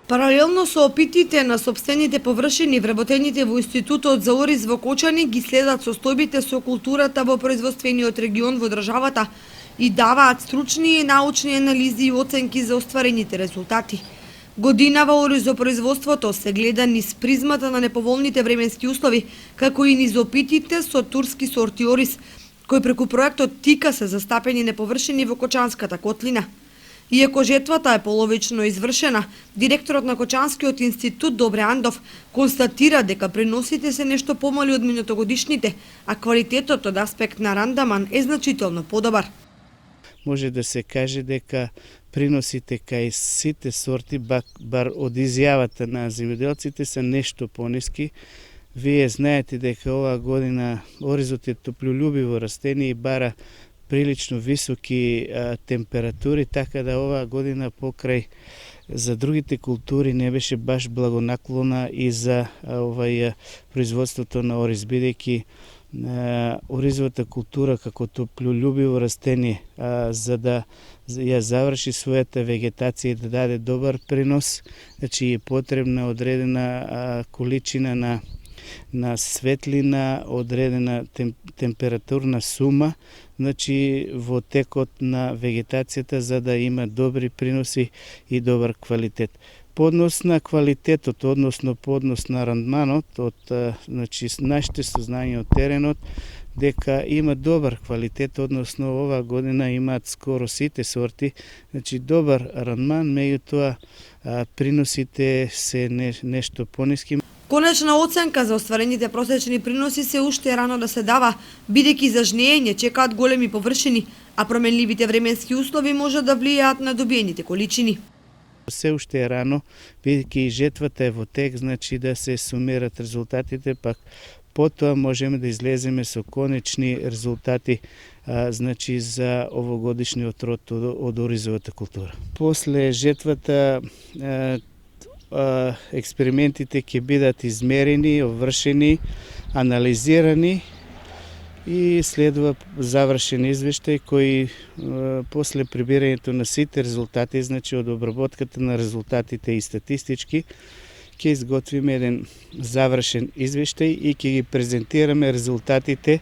Паралелно со опитите на сопствените површини, вработените во Институтот за ориз во Кочани ги следат состојбите со културата во производствениот регион во државата и даваат стручни и научни анализи и оценки за остварените резултати. Годинава оризопроизводството се гледа низ призмата на неповолните временски услови, како и низ опитите со турски сорти ориз, кои преку проектот ТИКА се застапени неповршини во Кочанската котлина. Иако жетвата е половично извршена, директорот на Кочанскиот институт Добре Андов констатира дека приносите се нешто помали од минатогодишните, а квалитетот од аспект на рандаман е значително подобар. Може да се каже дека приносите кај сите сорти, бар од изјавата на земјоделците, се нешто пониски. Вие знаете дека оваа година оризот е топлолюбиво растение и бара прилично високи температури, така да оваа година покрај за другите култури не беше баш благонаклона и за производството на ориз, бидејќи оризовата култура како топлолюбиво растение, за да ја заврши својата вегетација и да даде добар принос, значи е потребна одредена количина на светлина, одредена температурна сума, значи во текот на вегетацијата, за да има добри приноси и добар квалитет. Поднос на квалитетот, односно поднос на рандманот, значи нашите сознања од теренот, дека има добар квалитет, односно оваа година имаат скоро сите сорти, значи добар рандман, меѓутоа приносите се нешто пониски. Конечна оценка за остварените просечни приноси се уште рано да се дава, бидејќи за жнеење чекаат големи површини, а променливите временски услови може да влијаат на добиените количини. Се уште е рано, бидејќи жетвата е во тек, значи да се сумират резултатите, пак потоа можеме да излеземе со конечни резултати, значи за овогодишниот род од оризовата култура. После жетвата експериментите ќе бидат измерени, обвршени, анализирани и следува завршен извештај кој после прибирањето на сите резултати, значи од обработката на резултатите и статистички, ќе изготвиме еден завршен извештај и ќе ги презентираме резултатите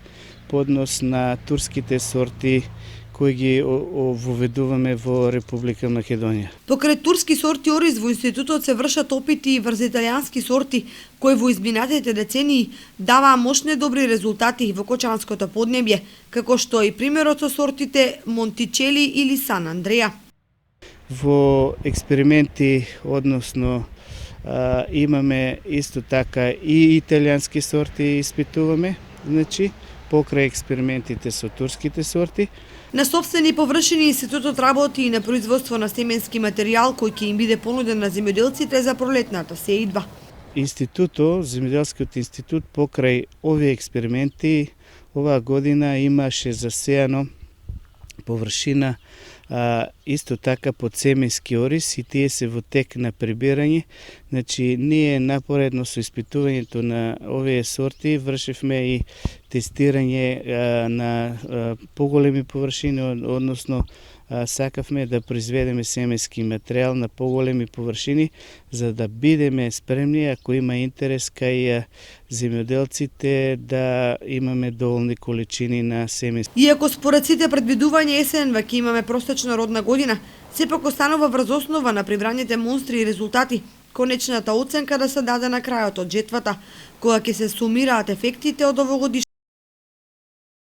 по однос на турските сорти кои ги воведуваме во Република Македонија. Покрај турски сорти ориз во институтот се вршат опити и врз италијански сорти, кои во изминатите децении даваа мощни добри резултати во Кочанското поднебје, како што и примерот со сортите Монтичели или Сан Андреа. Во експерименти, односно имаме исто така и италијански сорти испитуваме, значи покрај експериментите со турските сорти. На собствени површини институтот работи и на производство на семенски материјал кој ќе им биде понуден на земјоделците за пролетната сеидба. Земјоделскиот институт покрај овие експерименти оваа година имаше засејано површина исто така под семенски ориз и тие се во тек на прибирање. Значи, ние напоредно со испитувањето на овие сорти вршевме и тестирање на поголеми површини, односно сакавме да произведеме семенски материјал на поголеми површини, за да бидеме спремни, ако има интерес кај земјоделците, да имаме доволни количини на семенски. Иако според сите предвидувања есенва ќе имаме простечна родна година, сепак останува врз основа на прибраните монстри и резултати, конечната оценка да се даде на крајот од жетвата, кога ќе се сумираат ефектите од овогодишната